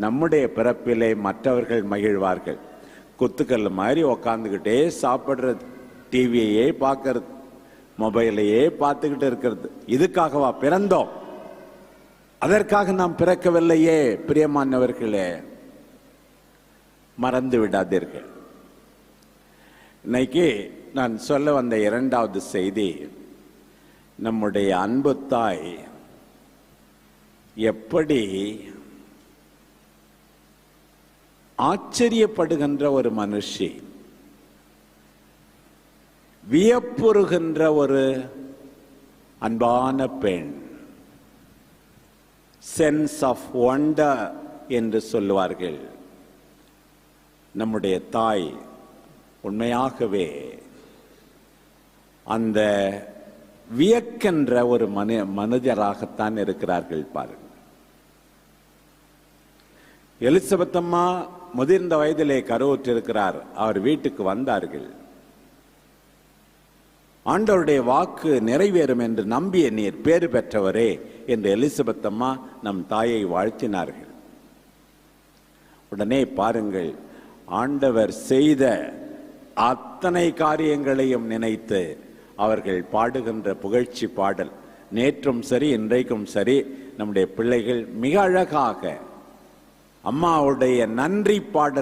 நம்முடைய பிறப்பிலே மற்றவர்கள் மகிழ்வார்கள். குத்துக்கல் மாதிரி உக்காந்துக்கிட்டே சாப்பிடுறது, டிவியையே பார்க்கறது, மொபைலையே பார்த்துக்கிட்டு இருக்கிறது. இதுக்காகவா பிறந்தோம்? அதற்காக நாம் பிறக்கவில்லையே. பிரியமானவர்களே, மறந்து விடாதீர்கள். இன்னைக்கு நான் சொல்ல வந்த இரண்டாவது செய்தி, நம்முடைய அன்பு தாய் எப்படி ஆச்சரியப்படுகின்ற ஒரு மனுஷி, வியப்புறுகின்ற ஒரு அன்பான பெண், சென்ஸ் ஆஃப் வண்டர் என்று சொல்லுவார்கள். நம்முடைய தாய் உண்மையாகவே அந்த வியக்கின்ற ஒரு மனிதராகத்தான் இருக்கிறார்கள். பாருங்கள், எலிசபெத் அம்மா முதிர்ந்த வயதிலே கருவுற்றிருக்கிறார். அவர் வீட்டுக்கு வந்தார்கள். ஆண்டவருடைய வாக்கு நிறைவேறும் என்று நம்பிய நீர் பேறு பெற்றவரே என்று எலிசபெத் அம்மா நம் தாயை வாழ்த்தினார்கள். உடனே பாருங்கள், ஆண்டவர் செய்த அத்தனை காரியங்களையும் நினைத்து அவர்கள் பாடுகின்ற புகழ்ச்சி பாடல். நேற்றும் சரி இன்றைக்கும் சரி நம்முடைய பிள்ளைகள் மிக அழகாக அம்மாவுடைய நன்றி பாடல்